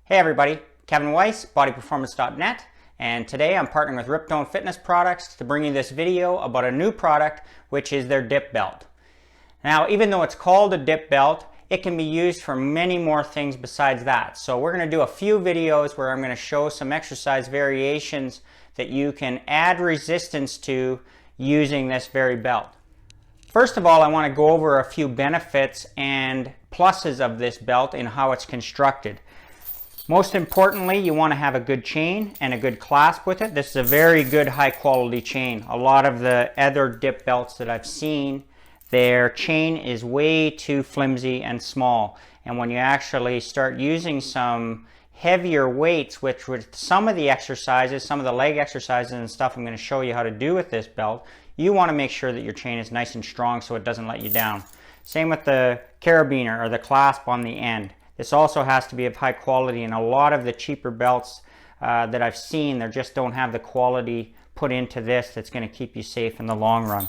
Hey everybody, Kevin Weiss, bodyperformance.net, and today I'm partnering with Riptone Fitness Products to bring you this video about a new product, which is their dip belt. Now, even though it's called a dip belt, it can be used for many more things besides that. So we're going to do a few videos where I'm going to show some exercise variations that you can add resistance to using this very belt. First of all, I want to go over a few benefits and pluses of this belt and how it's constructed. Most importantly, you want to have a good chain and a good clasp with it. This is a very good high quality chain. A lot of the other dip belts that I've seen, their chain is way too flimsy and small. And when you actually start using some heavier weights, which with some of the exercises, some of the leg exercises and stuff I'm going to show you how to do with this belt, you want to make sure that your chain is nice and strong so it doesn't let you down. Same with the carabiner or the clasp on the end. This also has to be of high quality, and a lot of the cheaper belts that I've seen, they just don't have the quality put into this that's going to keep you safe in the long run.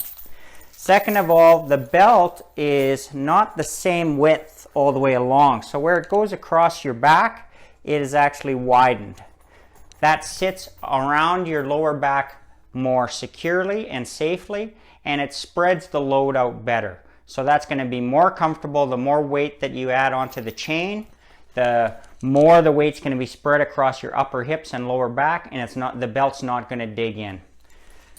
Second of all, the belt is not the same width all the way along. So where it goes across your back, it is actually widened. That sits around your lower back more securely and safely, and it spreads the load out better. So that's going to be more comfortable. The more weight that you add onto the chain, the more the weight's going to be spread across your upper hips and lower back, and the belt's not going to dig in.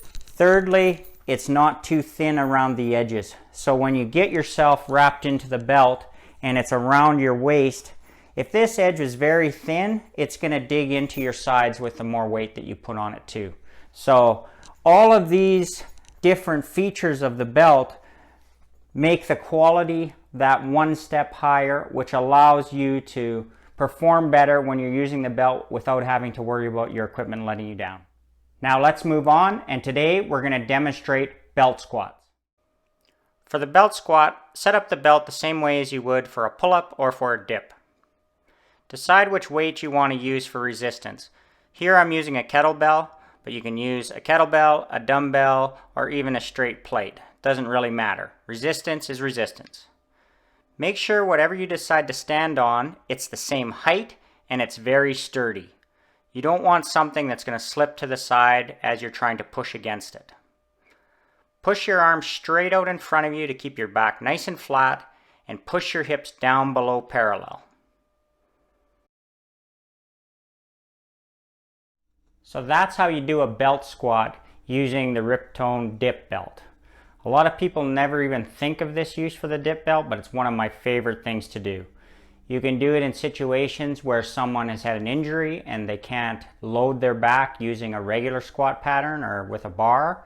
Thirdly, it's not too thin around the edges. So when you get yourself wrapped into the belt and it's around your waist, if this edge is very thin, it's going to dig into your sides with the more weight that you put on it too. So all of these different features of the belt make the quality that one step higher, which allows you to perform better when you're using the belt without having to worry about your equipment letting you down. Now let's move on, and today we're going to demonstrate belt squats. For the belt squat, set up the belt the same way as you would for a pull-up or for a dip. Decide which weight you want to use for resistance. Here I'm using a kettlebell, but you can use a kettlebell, a dumbbell, or even a straight plate. Doesn't really matter. Resistance is resistance. Make sure whatever you decide to stand on, it's the same height and it's very sturdy. You don't want something that's going to slip to the side as you're trying to push against it. Push your arms straight out in front of you to keep your back nice and flat, and push your hips down below parallel. So that's how you do a belt squat using the Riptone dip belt. A lot of people never even think of this use for the dip belt, but it's one of my favorite things to do. You can do it in situations where someone has had an injury and they can't load their back using a regular squat pattern or with a bar.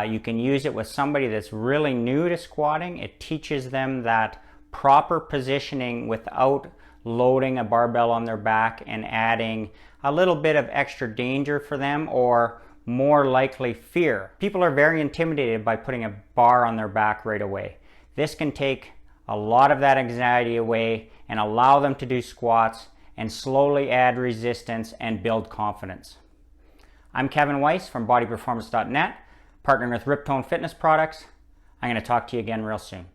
You can use it with somebody that's really new to squatting. It teaches them that proper positioning without loading a barbell on their back and adding a little bit of extra danger for them, or more likely fear. People are very intimidated by putting a bar on their back right away. This can take a lot of that anxiety away and allow them to do squats and slowly add resistance and build confidence. I'm Kevin Weiss from bodyperformance.net, partnering with Riptone Fitness Products. I'm going to talk to you again real soon.